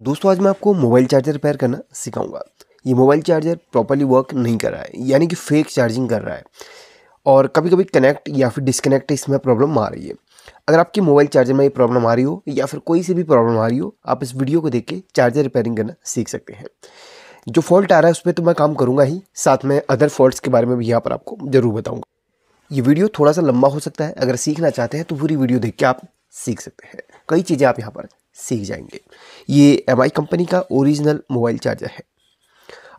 दोस्तों आज मैं आपको मोबाइल चार्जर रिपेयर करना सिखाऊंगा। ये मोबाइल चार्जर प्रॉपर्ली वर्क नहीं कर रहा है, यानी कि फेक चार्जिंग कर रहा है और कभी कभी कनेक्ट या फिर डिस्कनेक्ट इसमें प्रॉब्लम आ रही है। अगर आपके मोबाइल चार्जर में ये प्रॉब्लम आ रही हो या फिर कोई सी भी प्रॉब्लम आ रही हो, आप इस वीडियो को देख के चार्जर रिपेयरिंग करना सीख सकते हैं। जो फॉल्ट आ रहा है उस पर तो मैं काम करूँगा ही, साथ में अदर फॉल्ट्स के बारे में भी यहाँ पर आपको ज़रूर बताऊँगा। ये वीडियो थोड़ा सा लंबा हो सकता है, अगर सीखना चाहते हैं तो पूरी वीडियो देख के आप सीख सकते हैं। कई चीज़ें आप यहाँ पर सीख जाएंगे। ये MI कंपनी का ओरिजिनल मोबाइल चार्जर है।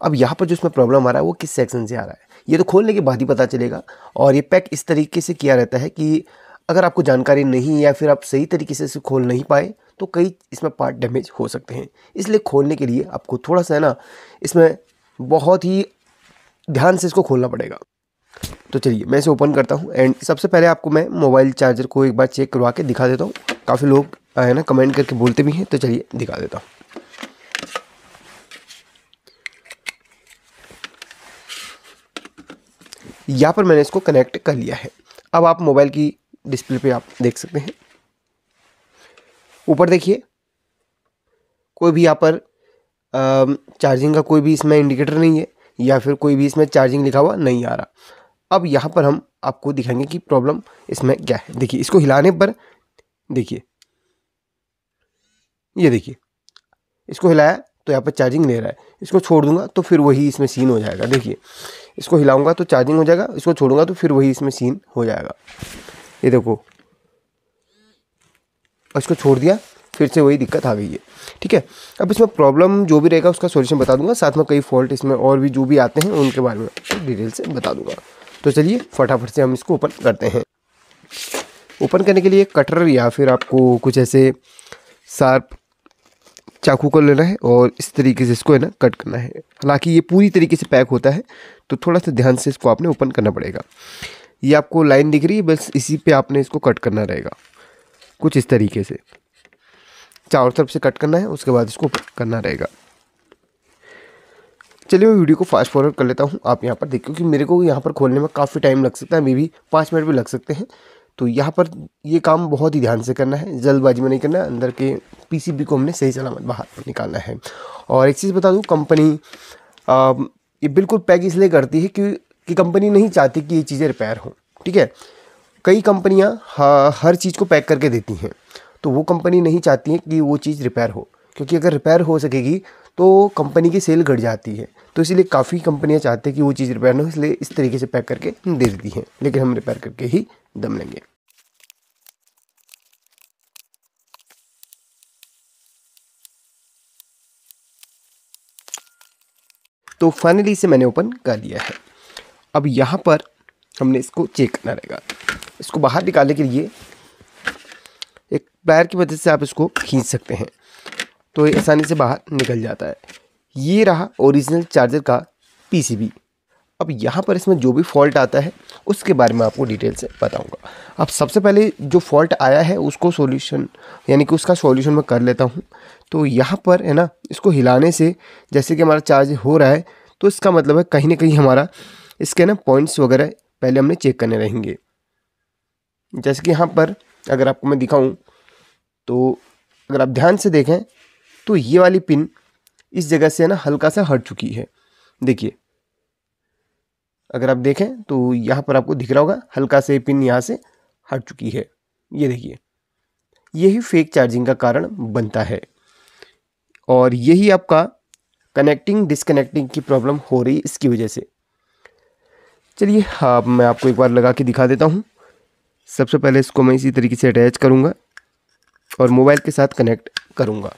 अब यहाँ पर जो इसमें प्रॉब्लम आ रहा है वो किस सेक्शन से आ रहा है ये तो खोलने के बाद ही पता चलेगा। और ये पैक इस तरीके से किया रहता है कि अगर आपको जानकारी नहीं या फिर आप सही तरीके से इसे खोल नहीं पाए तो कई इसमें पार्ट डैमेज हो सकते हैं। इसलिए खोलने के लिए आपको थोड़ा सा ना इसमें बहुत ही ध्यान से इसको खोलना पड़ेगा। तो चलिए मैं इसे ओपन करता हूँ एंड सबसे पहले आपको मैं मोबाइल चार्जर को एक बार चेक करवा के दिखा देता हूँ। काफ़ी लोग है ना कमेंट करके बोलते भी हैं, तो चलिए दिखा देता हूँ। यहाँ पर मैंने इसको कनेक्ट कर लिया है। अब आप मोबाइल की डिस्प्ले पे आप देख सकते हैं, ऊपर देखिए कोई भी यहाँ पर चार्जिंग का कोई भी इसमें इंडिकेटर नहीं है या फिर कोई भी इसमें चार्जिंग लिखा हुआ नहीं आ रहा। अब यहाँ पर हम आपको दिखाएंगे कि प्रॉब्लम इसमें क्या है। देखिए इसको हिलाने पर देखिए, ये देखिए इसको हिलाया तो यहाँ पर चार्जिंग ले रहा है। इसको छोड़ दूंगा तो फिर वही इसमें सीन हो जाएगा। देखिए इसको हिलाऊंगा तो चार्जिंग हो जाएगा, इसको छोड़ूंगा तो फिर वही इसमें सीन हो जाएगा। ये देखो, और इसको छोड़ दिया फिर से वही दिक्कत आ गई है। ठीक है, अब इसमें प्रॉब्लम जो भी रहेगा उसका सॉल्यूशन बता दूंगा, साथ में कई फॉल्ट इसमें और भी जो भी आते हैं उनके बारे में डिटेल से बता दूंगा। तो चलिए फटाफट से हम इसको ओपन करते हैं। ओपन करने के लिए कटर या फिर आपको कुछ ऐसे शार्प चाकू को लेना है और इस तरीके से इसको है ना कट करना है। हालांकि ये पूरी तरीके से पैक होता है तो थोड़ा सा ध्यान से इसको आपने ओपन करना पड़ेगा। ये आपको लाइन दिख रही है, बस इसी पे आपने इसको कट करना रहेगा कुछ इस तरीके से, चारों तरफ से कट करना है, उसके बाद इसको ओपन करना रहेगा। चलिए मैं वीडियो को फास्ट फॉरवर्ड कर लेता हूँ, आप यहाँ पर देखिए, क्योंकि मेरे को यहाँ पर खोलने में काफ़ी टाइम लग सकता है, मे भी 5 मिनट भी लग सकते हैं। तो यहाँ पर ये काम बहुत ही ध्यान से करना है, जल्दबाजी में नहीं करना है। अंदर के PCB को हमने सही सलामत बाहर निकालना है। और एक चीज़ बता दूँ, कंपनी ये बिल्कुल पैक इसलिए करती है कि कंपनी नहीं चाहती कि ये चीज़ें रिपेयर हों। ठीक है, कई कंपनियाँ हर चीज़ को पैक करके देती हैं, तो वो कंपनी नहीं चाहती है कि वो चीज़ रिपेयर हो, क्योंकि अगर रिपेयर हो सकेगी तो कंपनी की सेल घट जाती है। तो इसीलिए काफ़ी कंपनियां चाहती हैं कि वो चीज़ रिपेयर ना हो, इसलिए इस तरीके से पैक करके दे देती हैं, लेकिन हम रिपेयर करके ही दम लेंगे। तो फाइनली इसे मैंने ओपन कर लिया है। अब यहाँ पर हमने इसको चेक करना रहेगा। इसको बाहर निकालने के लिए एक पैर की मदद से आप इसको खींच सकते हैं, तो ये आसानी से बाहर निकल जाता है। ये रहा ओरिजिनल चार्जर का PCB। अब यहाँ पर इसमें जो भी फॉल्ट आता है उसके बारे में आपको डिटेल से बताऊंगा। अब सबसे पहले जो फॉल्ट आया है उसको सॉल्यूशन यानी कि उसका सॉल्यूशन मैं कर लेता हूँ। तो यहाँ पर है ना, इसको हिलाने से जैसे कि हमारा चार्ज हो रहा है, तो इसका मतलब है कहीं ना कहीं हमारा इसके ना पॉइंट्स वगैरह पहले हमने चेक करने रहेंगे। जैसे कि यहाँ पर अगर आपको मैं दिखाऊँ तो अगर आप ध्यान से देखें तो ये वाली पिन इस जगह से है ना हल्का सा हट चुकी है। देखिए अगर आप देखें तो यहाँ पर आपको दिख रहा होगा हल्का से पिन यहाँ से हट चुकी है। ये देखिए, यही फेक चार्जिंग का कारण बनता है और यही आपका कनेक्टिंग डिसकनेक्टिंग की प्रॉब्लम हो रही है इसकी वजह से। चलिए अब मैं आपको एक बार लगा के दिखा देता हूँ। सबसे पहले इसको मैं इसी तरीके से अटैच करूँगा और मोबाइल के साथ कनेक्ट करूँगा।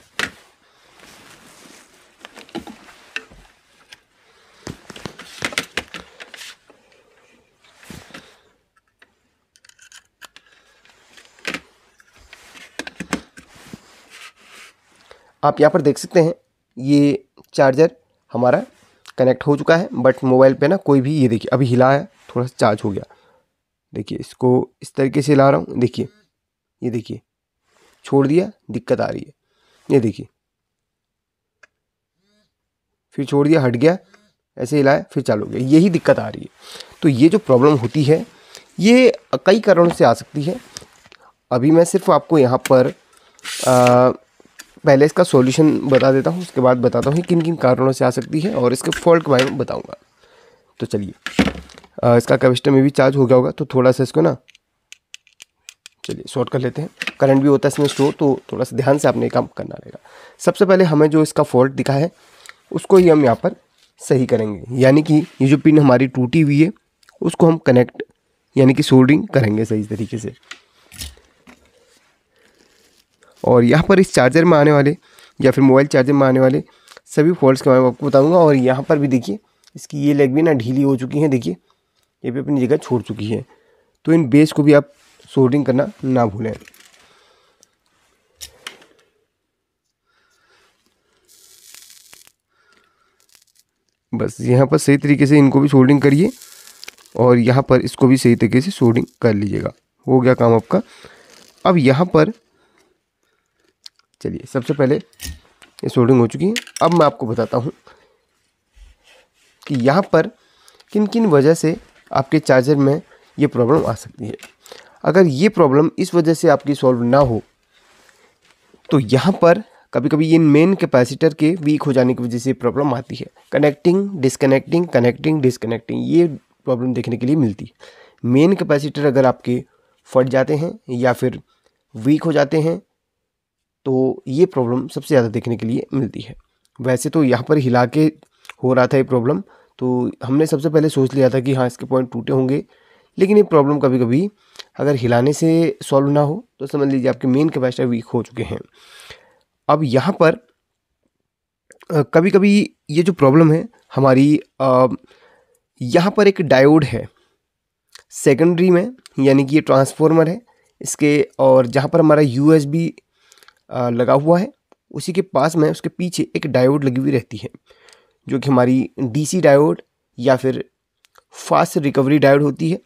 आप यहाँ पर देख सकते हैं ये चार्जर हमारा कनेक्ट हो चुका है, बट मोबाइल पे ना कोई भी, ये देखिए अभी हिला है, थोड़ा सा चार्ज हो गया। देखिए इसको इस तरीके से हिला रहा हूँ, देखिए ये देखिए छोड़ दिया, दिक्कत आ रही है। ये देखिए फिर छोड़ दिया, हट गया, ऐसे हिलाया फिर चालू हो गया, यही दिक्कत आ रही है। तो ये जो प्रॉब्लम होती है ये कई कारणों से आ सकती है। अभी मैं सिर्फ आपको यहाँ पर पहले इसका सॉल्यूशन बता देता हूँ, उसके बाद बताता हूँ किन किन कारणों से आ सकती है और इसके फॉल्ट के बारे में बताऊँगा। तो चलिए, इसका कैपेसिटर में भी चार्ज हो गया होगा, तो थोड़ा सा इसको ना चलिए शॉर्ट कर लेते हैं। करंट भी होता है इसमें स्टोर, तो थोड़ा सा ध्यान से आपने काम करना रहेगा। सबसे पहले हमें जो इसका फॉल्ट दिखा है उसको ही हम यहाँ पर सही करेंगे, यानी कि ये जो पिन हमारी टूटी हुई है उसको हम कनेक्ट यानी कि सोल्डरिंग करेंगे सही तरीके से। और यहाँ पर इस चार्जर में आने वाले या फिर मोबाइल चार्जर में आने वाले सभी फॉल्ट्स के बारे में आपको बताऊँगा। और यहाँ पर भी देखिए इसकी ये लेग भी ना ढीली हो चुकी है, देखिए ये भी अपनी जगह छोड़ चुकी है। तो इन बेस को भी आप सोल्डरिंग करना ना भूलें। बस यहाँ पर सही तरीके से इनको भी सोल्डरिंग करिए और यहाँ पर इसको भी सही तरीके से सोल्डरिंग कर लीजिएगा। हो गया काम आपका। अब यहाँ पर चलिए, सबसे पहले ये सोल्डरिंग हो चुकी है। अब मैं आपको बताता हूँ कि यहाँ पर किन किन वजह से आपके चार्जर में ये प्रॉब्लम आ सकती है। अगर ये प्रॉब्लम इस वजह से आपकी सॉल्व ना हो तो यहाँ पर कभी कभी ये मेन कैपेसिटर के वीक हो जाने की वजह से प्रॉब्लम आती है। कनेक्टिंग डिस्कनेक्टिंग, कनेक्टिंग डिस्कनेक्टिंग, ये प्रॉब्लम देखने के लिए मिलती है। मेन कैपेसिटर अगर आपके फट जाते हैं या फिर वीक हो जाते हैं तो ये प्रॉब्लम सबसे ज़्यादा देखने के लिए मिलती है। वैसे तो यहाँ पर हिला के हो रहा था ये प्रॉब्लम, तो हमने सबसे पहले सोच लिया था कि हाँ इसके पॉइंट टूटे होंगे, लेकिन ये प्रॉब्लम कभी कभी अगर हिलाने से सॉल्व ना हो तो समझ लीजिए आपके मेन कैपेसिटर वीक हो चुके हैं। अब यहाँ पर कभी कभी ये जो प्रॉब्लम है हमारी, यहाँ पर एक डायोड है सेकेंडरी में, यानी कि ये ट्रांसफॉर्मर है इसके, और जहाँ पर हमारा USB लगा हुआ है उसी के पास में उसके पीछे एक डायोड लगी हुई रहती है, जो कि हमारी DC डायोड या फिर फास्ट रिकवरी डायोड होती है।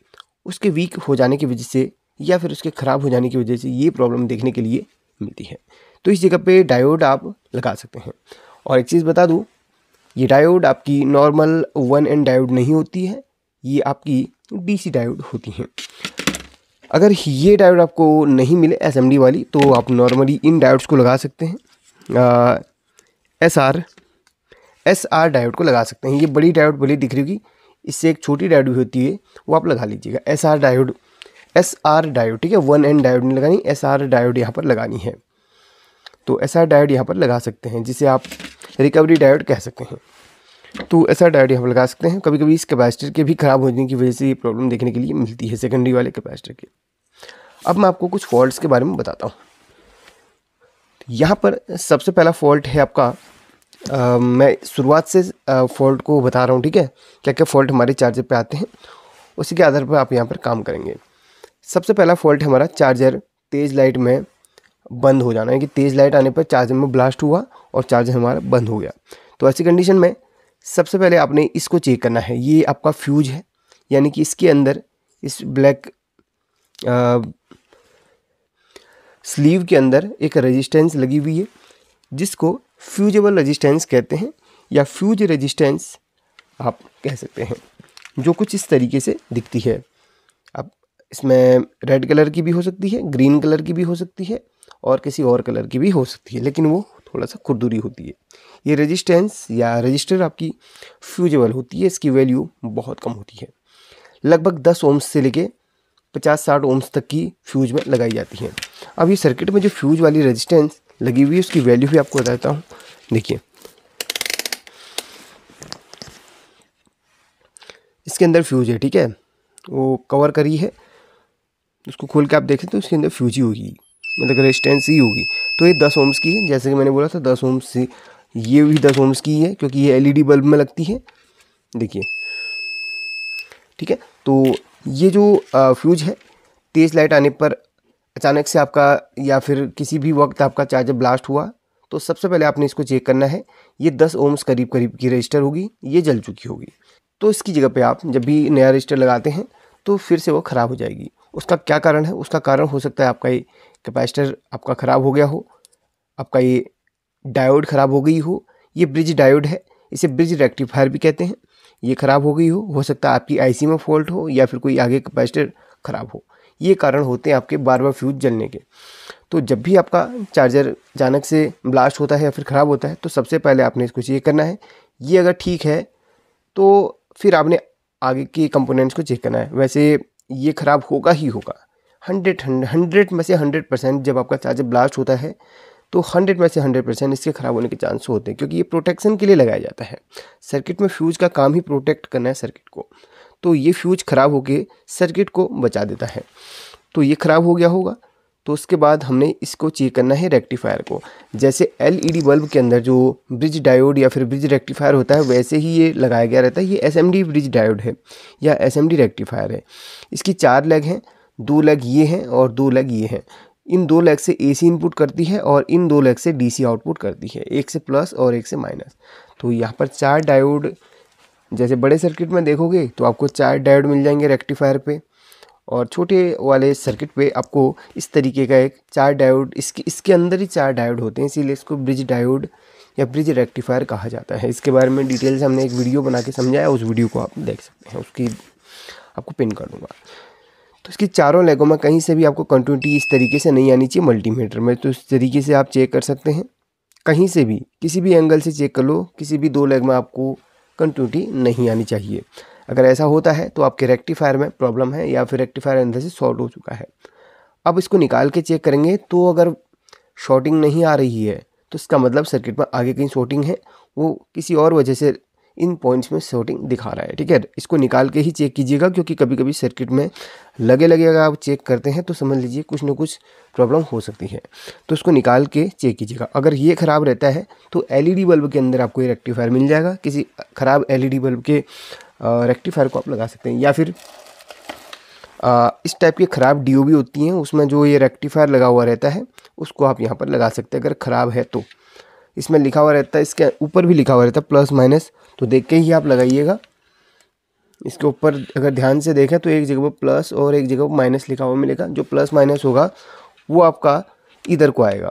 उसके वीक हो जाने की वजह से या फिर उसके ख़राब हो जाने की वजह से ये प्रॉब्लम देखने के लिए मिलती है। तो इस जगह पे डायोड आप लगा सकते हैं। और एक चीज़ बता दूं, ये डायोड आपकी नॉर्मल 1N डायोड नहीं होती है, ये आपकी DC डायोड होती हैं। अगर ये डायोड आपको नहीं मिले SMD वाली, तो आप नॉर्मली इन डायोड्स को लगा सकते हैं। SR डायोड को लगा सकते हैं। ये बड़ी डायोड भले दिख रही होगी, इससे एक छोटी डायोड भी होती है, वो आप लगा लीजिएगा। SR डायोड, ठीक है, 1N डायोड नहीं लगानी, SR डायोड यहाँ पर लगानी है। तो SR डायोड यहाँ पर लगा सकते हैं, जिसे आप रिकवरी डायोड कह सकते हैं। तो SR डायोड यहाँ पर लगा सकते हैं। कभी कभी इस कैपेसिटर के भी ख़राब होने की वजह से ये प्रॉब्लम देखने के लिए मिलती है, सेकेंडरी वाले कैपेसिटर के। अब मैं आपको कुछ फॉल्ट्स के बारे में बताता हूँ। यहाँ पर सबसे पहला फॉल्ट है आपका, मैं शुरुआत से फॉल्ट को बता रहा हूँ, ठीक है, क्या क्या फॉल्ट हमारे चार्जर पे आते हैं, उसी के आधार पर आप यहाँ पर काम करेंगे। सबसे पहला फॉल्ट है हमारा चार्जर तेज़ लाइट में बंद हो जाना है, कि तेज़ लाइट आने पर चार्जर में ब्लास्ट हुआ और चार्जर हमारा बंद हो गया। तो ऐसी कंडीशन में सबसे पहले आपने इसको चेक करना है। ये आपका फ्यूज है, यानी कि इसके अंदर इस ब्लैक स्लीव के अंदर एक रेजिस्टेंस लगी हुई है, जिसको फ्यूजेबल रेजिस्टेंस कहते हैं या फ्यूज रेजिस्टेंस आप कह सकते हैं, जो कुछ इस तरीके से दिखती है। अब इसमें रेड कलर की भी हो सकती है, ग्रीन कलर की भी हो सकती है और किसी और कलर की भी हो सकती है, लेकिन वो थोड़ा सा खुरदुरी होती है। ये रेजिस्टेंस या रजिस्टर आपकी फ्यूजेबल होती है, इसकी वैल्यू बहुत कम होती है। लगभग 10 ओम्स से लेके 50-60 ओम्स तक की फ्यूज में लगाई जाती है। अब ये सर्किट में जो फ्यूज वाली रेजिस्टेंस लगी हुई है उसकी वैल्यू भी आपको बताता हूँ। देखिए, इसके अंदर फ्यूज है, ठीक है, वो कवर करी है, उसको खोल के आप देखें तो इसके अंदर फ्यूज ही होगी, मतलब रेजिस्टेंस ही होगी। तो ये 10 ओम्स की है, जैसे कि मैंने बोला था 10 ओम्स से, ये भी 10 ओम्स की है क्योंकि ये LED बल्ब में लगती है। देखिए, ठीक है, तो ये जो फ्यूज है, तेज़ लाइट आने पर अचानक से आपका या फिर किसी भी वक्त आपका चार्जर ब्लास्ट हुआ, तो सबसे पहले आपने इसको चेक करना है। ये 10 ओम्स करीब की रजिस्टर होगी, ये जल चुकी होगी। तो इसकी जगह पे आप जब भी नया रजिस्टर लगाते हैं तो फिर से वो ख़राब हो जाएगी। उसका क्या कारण है? उसका कारण हो सकता है आपका ये कैपेसिटर आपका ख़राब हो गया हो, आपका ये डायोड ख़राब हो गई हो। ये ब्रिज डायोड है, इसे ब्रिज रेक्टिफायर भी कहते हैं। ये ख़राब हो गई हो सकता है आपकी IC में फॉल्ट हो या फिर कोई आगे कैपेसिटर ख़राब हो। ये कारण होते हैं आपके बार बार फ्यूज जलने के। तो जब भी आपका चार्जर अचानक से ब्लास्ट होता है या फिर ख़राब होता है तो सबसे पहले आपने इसको चेक करना है। ये अगर ठीक है तो फिर आपने आगे के कंपोनेंट्स को चेक करना है। वैसे ये ख़राब होगा ही होगा, 100 में से 100% जब आपका चार्जर ब्लास्ट होता है तो 100 में से 100% इसके ख़राब होने के चांस होते हैं, क्योंकि ये प्रोटेक्शन के लिए लगाया जाता है। सर्किट में फ्यूज़ का काम ही प्रोटेक्ट करना है सर्किट को, तो ये फ्यूज़ ख़राब होकर सर्किट को बचा देता है। तो ये ख़राब हो गया होगा, तो उसके बाद हमने इसको चेक करना है रेक्टिफायर को। जैसे एलईडी बल्ब के अंदर जो ब्रिज डायोड या फिर ब्रिज रेक्टिफायर होता है वैसे ही ये लगाया गया रहता है। ये एसएमडी ब्रिज डायोड है या एसएमडी रेक्टिफायर है। इसकी 4 लेग हैं, 2 लेग ये हैं और 2 लेग ये हैं। इन 2 लेग से एसी इनपुट करती है और इन 2 लेग से डीसी आउटपुट करती है, एक से प्लस और एक से माइनस। तो यहाँ पर 4 डायोड, जैसे बड़े सर्किट में देखोगे तो आपको 4 डायोड मिल जाएंगे रेक्टिफायर पे, और छोटे वाले सर्किट पे आपको इस तरीके का एक 4 डायोड, इसके अंदर ही 4 डायोड होते हैं, इसीलिए इसको ब्रिज डायोड या ब्रिज रेक्टिफायर कहा जाता है। इसके बारे में डिटेल से हमने एक वीडियो बना के समझाया, उस वीडियो को आप देख सकते हैं, उसकी आपको पिन कर दूँगा। तो इसकी चारों लेगों में कहीं से भी आपको कंटिन्यूटी इस तरीके से नहीं आनी चाहिए मल्टीमीटर में, तो इस तरीके से आप चेक कर सकते हैं। कहीं से भी किसी भी एंगल से चेक कर लो, किसी भी 2 लेग में आपको कंटिन्यूटी नहीं आनी चाहिए। अगर ऐसा होता है तो आपके रेक्टिफायर में प्रॉब्लम है या फिर रेक्टिफायर अंदर से शॉर्ट हो चुका है। अब इसको निकाल के चेक करेंगे, तो अगर शॉर्टिंग नहीं आ रही है तो इसका मतलब सर्किट में आगे कहीं शॉर्टिंग है, वो किसी और वजह से इन पॉइंट्स में शॉर्टिंग दिखा रहा है। ठीक है, इसको निकाल के ही चेक कीजिएगा, क्योंकि कभी कभी सर्किट में लगे अगर आप चेक करते हैं तो समझ लीजिए कुछ ना कुछ प्रॉब्लम हो सकती है। तो इसको निकाल के चेक कीजिएगा। अगर ये ख़राब रहता है तो एलईडी बल्ब के अंदर आपको ये रेक्टिफायर मिल जाएगा। किसी ख़राब एलईडी बल्ब के रेक्टिफायर को आप लगा सकते हैं, या फिर इस टाइप की ख़राब डीओबी होती हैं, उसमें जो ये रेक्टिफायर लगा हुआ रहता है उसको आप यहाँ पर लगा सकते हैं। अगर ख़राब है तो इसमें लिखा हुआ रहता है, इसके ऊपर भी लिखा हुआ रहता है प्लस माइनस, तो देख के ही आप लगाइएगा। इसके ऊपर अगर ध्यान से देखें तो एक जगह पर प्लस और एक जगह पर माइनस लिखा हुआ मिलेगा। जो प्लस माइनस होगा वो आपका इधर को आएगा,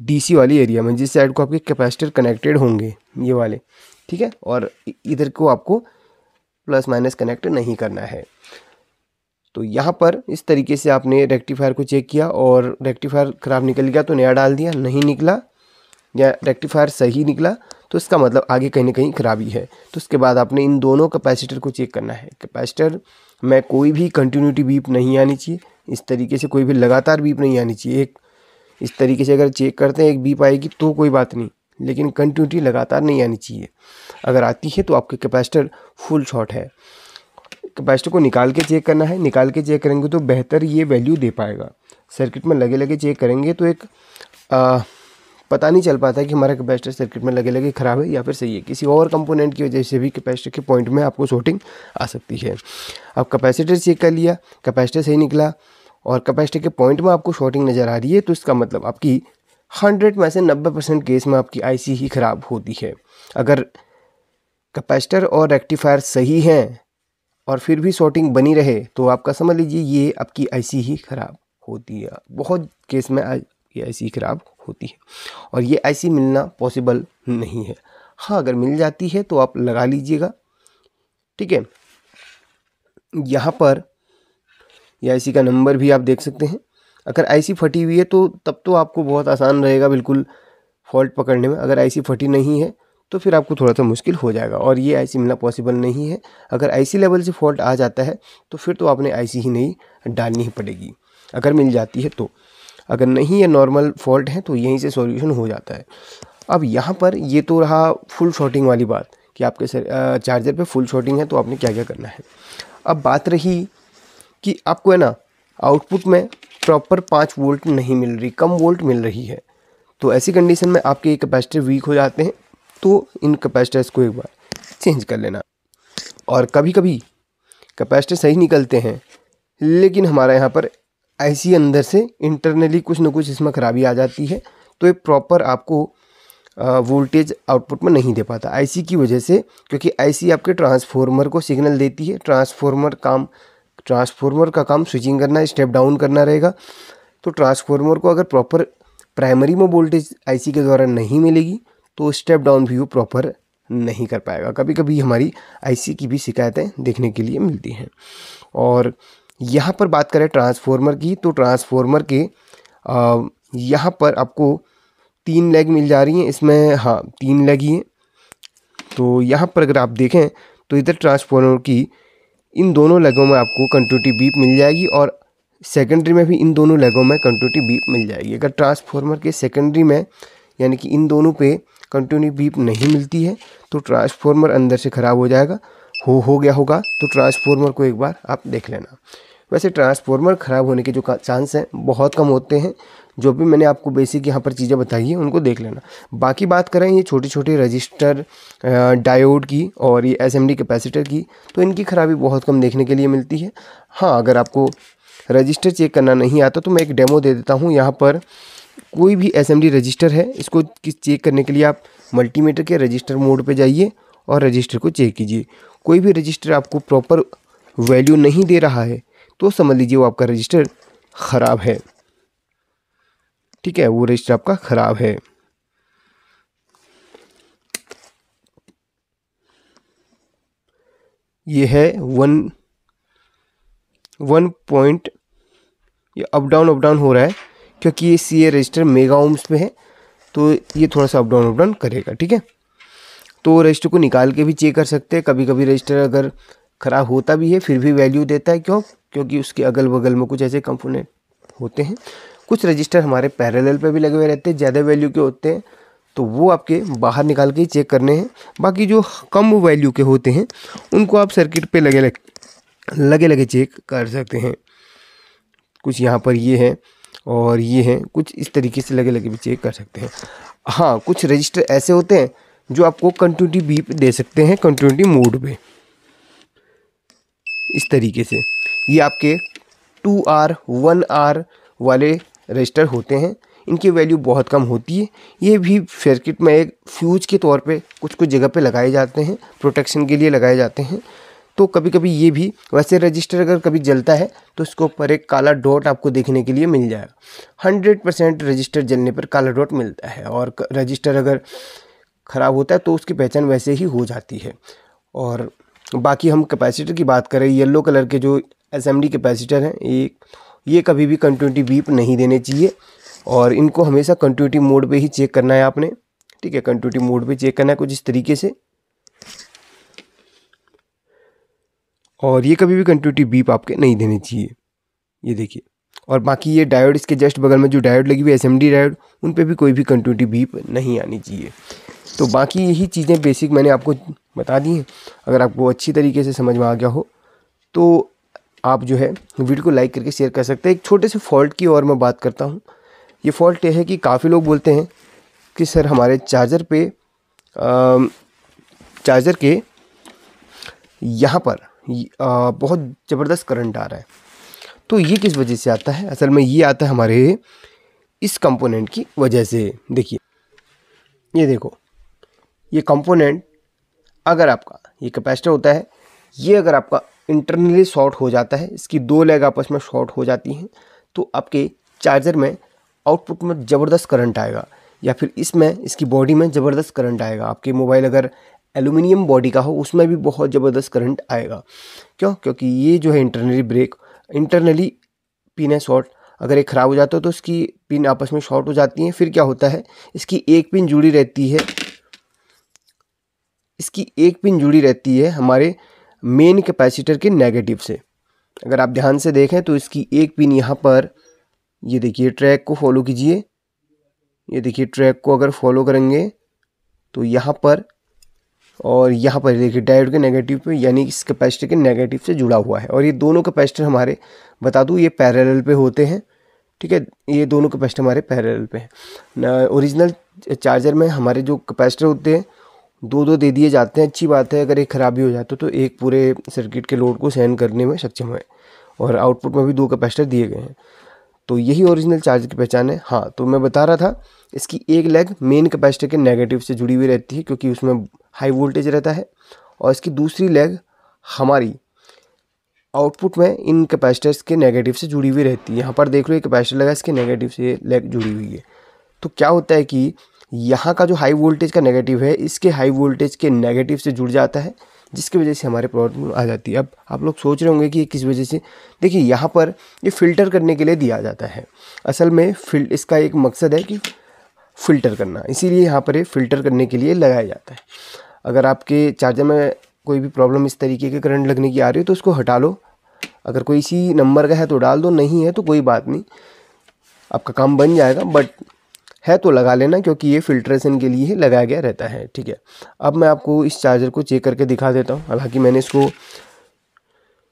डीसी वाली एरिया में, जिस साइड को आपके कैपेसिटर कनेक्टेड होंगे ये वाले। ठीक है, और इधर को आपको प्लस माइनस कनेक्ट नहीं करना है। तो यहाँ पर इस तरीके से आपने रेक्टिफायर को चेक किया और रेक्टिफायर ख़राब निकल गया तो नया डाल दिया, नहीं निकला या रेक्टिफायर सही निकला तो इसका मतलब आगे कहीं ना कहीं खराबी है। तो उसके बाद आपने इन दोनों कैपेसिटर को चेक करना है। कैपेसिटर में कोई भी कंटिन्यूटी बीप नहीं आनी चाहिए, इस तरीके से कोई भी लगातार बीप नहीं आनी चाहिए। एक इस तरीके से अगर चेक करते हैं एक बीप आएगी तो कोई बात नहीं, लेकिन कंटिन्यूटी लगातार नहीं आनी चाहिए। अगर आती है तो आपके कैपेसिटर फुल शॉर्ट है। कैपेसिटर को निकाल के चेक करना है, निकाल के चेक करेंगे तो बेहतर ये वैल्यू दे पाएगा। सर्किट में लगे चेक करेंगे तो एक पता नहीं चल पाता है कि हमारा कैपेसिटर सर्किट में लगे ख़राब है या फिर सही है। किसी और कंपोनेंट की वजह से भी कैपेसिटर के पॉइंट में आपको शॉर्टिंग आ सकती है। अब कैपेसिटर चेक कर लिया, कैपेसिटर सही निकला और कैपेसिटर के पॉइंट में आपको शॉर्टिंग नज़र आ रही है, तो इसका मतलब आपकी 100 में से 90% केस में आपकी आईसी ही ख़राब होती है। अगर कैपेसिटर और रेक्टिफायर सही हैं और फिर भी शॉर्टिंग बनी रहे तो आपका समझ लीजिए ये आपकी आईसी ही ख़राब होती है। बहुत केस में ये आईसी ख़राब होती है और ये आईसी मिलना पॉसिबल नहीं है। हाँ, अगर मिल जाती है तो आप लगा लीजिएगा। ठीक है, यहाँ पर ये आईसी का नंबर भी आप देख सकते हैं। अगर आईसी फटी हुई है तो तब तो आपको बहुत आसान रहेगा बिल्कुल फॉल्ट पकड़ने में। अगर आईसी फटी नहीं है तो फिर आपको थोड़ा सा मुश्किल हो जाएगा और ये आईसी मिलना पॉसिबल नहीं है। अगर आईसी लेवल से फॉल्ट आ जाता है तो फिर तो आपने आईसी ही नहीं डालनी ही पड़ेगी, अगर मिल जाती है तो। अगर नहीं है नॉर्मल फॉल्ट है तो यहीं से सॉल्यूशन हो जाता है। अब यहाँ पर ये तो रहा फुल शॉर्टिंग वाली बात कि आपके चार्जर पे फुल शॉर्टिंग है तो आपने क्या क्या करना है। अब बात रही कि आपको है ना आउटपुट में प्रॉपर 5 वोल्ट नहीं मिल रही, कम वोल्ट मिल रही है, तो ऐसी कंडीशन में आपके कैपेसिटर वीक हो जाते हैं। तो इन कैपेसिटर्स को एक बार चेंज कर लेना। और कभी कभी कैपेसिटर सही निकलते हैं लेकिन हमारा यहाँ पर आईसी अंदर से इंटरनली कुछ ना कुछ इसमें ख़राबी आ जाती है, तो ये प्रॉपर आपको वोल्टेज आउटपुट में नहीं दे पाता आईसी की वजह से, क्योंकि आईसी आपके ट्रांसफॉर्मर को सिग्नल देती है। ट्रांसफॉर्मर का काम स्विचिंग करना, स्टेप डाउन करना रहेगा। तो ट्रांसफॉर्मर को अगर प्रॉपर प्राइमरी में वोल्टेज आईसी के द्वारा नहीं मिलेगी तो स्टेप डाउन भी वो प्रॉपर नहीं कर पाएगा। कभी कभी हमारी आईसी की भी शिकायतें देखने के लिए मिलती हैं। और यहाँ पर बात करें ट्रांसफॉर्मर की, तो ट्रांसफॉर्मर के यहाँ पर आपको 3 लेग मिल जा रही हैं इसमें, हाँ 3 लेग ही हैं। तो यहाँ पर अगर आप देखें तो इधर ट्रांसफार्मर की इन दोनों लेगों में आपको कंटिन्यूटी बीप मिल जाएगी और सेकेंडरी में भी इन दोनों लेगों में कंटिन्यूटी बीप मिल जाएगी। अगर ट्रांसफार्मर के सेकेंडरी में यानी कि इन दोनों पे कंटिन्यूटी बीप नहीं मिलती है तो ट्रांसफार्मर अंदर से ख़राब हो जाएगा। हो गया होगा तो ट्रांसफार्मर को एक बार आप देख लेना। वैसे ट्रांसफार्मर ख़राब होने के जो चांस हैं बहुत कम होते हैं। जो भी मैंने आपको बेसिक यहाँ पर चीज़ें बताई हैं उनको देख लेना। बाकी बात करें ये छोटे छोटे रजिस्टर, डायोड की और ये एसएमडी कैपेसिटर की, तो इनकी खराबी बहुत कम देखने के लिए मिलती है। हाँ, अगर आपको रजिस्टर चेक करना नहीं आता तो मैं एक डेमो दे देता हूँ। यहाँ पर कोई भी एसएमडी रजिस्टर है, इसको चेक करने के लिए आप मल्टीमीटर के रजिस्टर मोड पे जाइए और रजिस्टर को चेक कीजिए। कोई भी रजिस्टर आपको प्रॉपर वैल्यू नहीं दे रहा है तो समझ लीजिए वो आपका रजिस्टर ख़राब है। ठीक है, वो रजिस्टर आपका ख़राब है। ये है 1 पॉइंट, ये अप डाउन हो रहा है क्योंकि ये सी रजिस्टर मेगा ओम्स पे है तो ये थोड़ा सा अप डाउन करेगा। ठीक है, तो रजिस्टर को निकाल के भी चेक कर सकते हैं। कभी कभी रजिस्टर अगर ख़राब होता भी है फिर भी वैल्यू देता है, क्योंकि उसके अगल बगल में कुछ ऐसे कंपोनेंट होते हैं। कुछ रजिस्टर हमारे पैरेलल पे भी लगे हुए रहते हैं, ज़्यादा वैल्यू के होते हैं तो वो आपके बाहर निकाल के ही चेक करने हैं। बाकी जो कम वैल्यू के होते हैं उनको आप सर्किट पे लगे चेक कर सकते हैं। कुछ यहाँ पर ये है और ये हैं, कुछ इस तरीके से लगे भी चेक कर सकते हैं। हाँ, कुछ रजिस्टर ऐसे होते हैं जो आपको कंटिन्यूटी बीप दे सकते हैं कंटिन्यूटी मोड पे, इस तरीके से। ये आपके 2R 1R वाले रजिस्टर होते हैं, इनकी वैल्यू बहुत कम होती है। ये भी सर्किट में एक फ्यूज के तौर पे कुछ जगह पे लगाए जाते हैं, प्रोटेक्शन के लिए लगाए जाते हैं। तो कभी कभी ये भी, वैसे रजिस्टर अगर कभी जलता है तो इसके ऊपर एक काला डॉट आपको देखने के लिए मिल जाएगा। 100% रजिस्टर जलने पर काला डॉट मिलता है और रजिस्टर अगर ख़राब होता है तो उसकी पहचान वैसे ही हो जाती है। और बाकी हम कैपेसिटर की बात करें, येलो कलर के जो एसएमडी कैपेसिटर हैं ये कभी भी कंटिन्यूटी बीप नहीं देने चाहिए और इनको हमेशा कंटिन्यूटी मोड पे ही चेक करना है आपने। ठीक है, कंटिन्यूटी मोड पे चेक करना है कुछ इस तरीके से, और ये कभी भी कंटिन्यूटी बीप आपके नहीं देने चाहिए। ये देखिए, और बाकी ये डायोड, इसके जस्ट बगल में जो डायोड लगी हुई है एसएमडी डायोड, उन पे भी कोई भी कंटिन्यूटी बीप नहीं आनी चाहिए। तो बाकी यही चीज़ें बेसिक मैंने आपको बता दी हैं। अगर आपको अच्छी तरीके से समझ में आ गया हो तो आप जो है वीडियो को लाइक करके शेयर कर सकते हैं। एक छोटे से फॉल्ट की और मैं बात करता हूँ। ये फॉल्ट ये है कि काफ़ी लोग बोलते हैं कि सर हमारे चार्जर के यहाँ पर बहुत ज़बरदस्त करंट आ रहा है। तो ये किस वजह से आता है? असल में ये आता है हमारे इस कंपोनेंट की वजह से। देखिए, ये देखो, ये कंपोनेंट अगर आपका ये कैपेसिटर होता है, ये अगर आपका इंटरनली शॉर्ट हो जाता है, इसकी 2 लेग आपस में शॉर्ट हो जाती हैं तो आपके चार्जर में आउटपुट में ज़बरदस्त करंट आएगा, या फिर इसमें इसकी बॉडी में ज़बरदस्त करंट आएगा। आपके मोबाइल अगर एल्यूमिनियम बॉडी का हो उसमें भी बहुत ज़बरदस्त करंट आएगा। क्योंकि ये जो है इंटरनली पिन है शॉर्ट, अगर एक ख़राब हो जाता है तो इसकी पिन आपस में शॉर्ट हो जाती हैं। फिर क्या होता है, इसकी एक पिन जुड़ी रहती है हमारे मेन कैपेसिटर के नेगेटिव से। अगर आप ध्यान से देखें तो इसकी एक पिन यहाँ पर, ये देखिए, ट्रैक को फॉलो कीजिए, ये देखिए ट्रैक को अगर फॉलो करेंगे तो यहाँ पर और यहाँ पर देखिए डायोड के नेगेटिव पे, यानी इस कैपेसिटर के नेगेटिव से जुड़ा हुआ है। और ये दोनों कैपेसिटर हमारे, बता दूँ, ये पैरेलल पे होते हैं। ठीक है, ये दोनों कैपेसिटर हमारे पैरेलल पे हैं। ओरिजिनल चार्जर में हमारे जो कैपेसिटर होते हैं 2 दे दिए जाते हैं। अच्छी बात है, अगर एक ख़राबी हो जाए तो एक पूरे सर्किट के लोड को सहन करने में सक्षम है, और आउटपुट में भी 2 कैपेसिटर दिए गए हैं। तो यही ओरिजिनल चार्जर की पहचान है। हाँ, तो मैं बता रहा था, इसकी एक लेग मेन कैपेसिटर के नेगेटिव से जुड़ी हुई रहती है क्योंकि उसमें हाई वोल्टेज रहता है, और इसकी दूसरी लेग हमारी आउटपुट में इन कैपेसिटर्स के नेगेटिव से जुड़ी हुई रहती है। यहाँ पर देख लो, एक कैपेसिटर लगा, इसके नेगेटिव से लेग जुड़ी हुई है। तो क्या होता है कि यहाँ का जो हाई वोल्टेज का नेगेटिव है, इसके हाई वोल्टेज के नेगेटिव से जुड़ जाता है, जिसकी वजह से हमारे प्रॉब्लम आ जाती है। अब आप लोग सोच रहे होंगे कि किस वजह से। देखिए, यहाँ पर ये फ़िल्टर करने के लिए दिया जाता है। असल में इसका एक मकसद है कि फ़िल्टर करना, इसीलिए यहाँ पर ये फ़िल्टर करने के लिए लगाया जाता है। अगर आपके चार्जर में कोई भी प्रॉब्लम इस तरीके के करंट लगने की आ रही है तो उसको हटा लो। अगर कोई इसी नंबर का है तो डाल दो, नहीं है तो कोई बात नहीं, आपका काम बन जाएगा। बट है तो लगा लेना, क्योंकि ये फ़िल्ट्रेशन के लिए ही लगाया गया रहता है। ठीक है, अब मैं आपको इस चार्जर को चेक करके दिखा देता हूँ। हालांकि मैंने इसको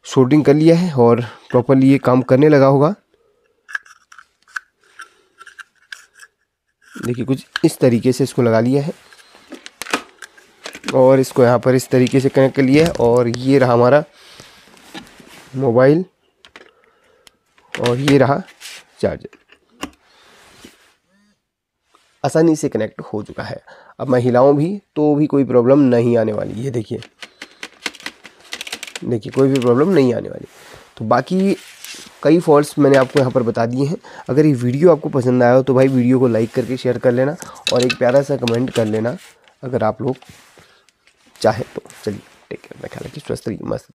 सोल्डरिंग कर लिया है और प्रॉपरली ये काम करने लगा होगा। देखिए कुछ इस तरीके से इसको लगा लिया है और इसको यहाँ पर इस तरीके से कनेक्ट कर लिया है। और ये रहा हमारा मोबाइल और ये रहा चार्जर, आसानी से कनेक्ट हो चुका है। अब मैं हिलाऊं भी तो भी कोई प्रॉब्लम नहीं आने वाली। ये देखिए कोई भी प्रॉब्लम नहीं आने वाली। तो बाकी कई फॉल्ट्स मैंने आपको यहाँ पर बता दिए हैं। अगर ये वीडियो आपको पसंद आया हो तो भाई वीडियो को लाइक करके शेयर कर लेना और एक प्यारा सा कमेंट कर लेना अगर आप लोग चाहे तो। चलिए टेक केयर, मैं ख्याल रखिए, स्वस्थ रहिए, मस्त।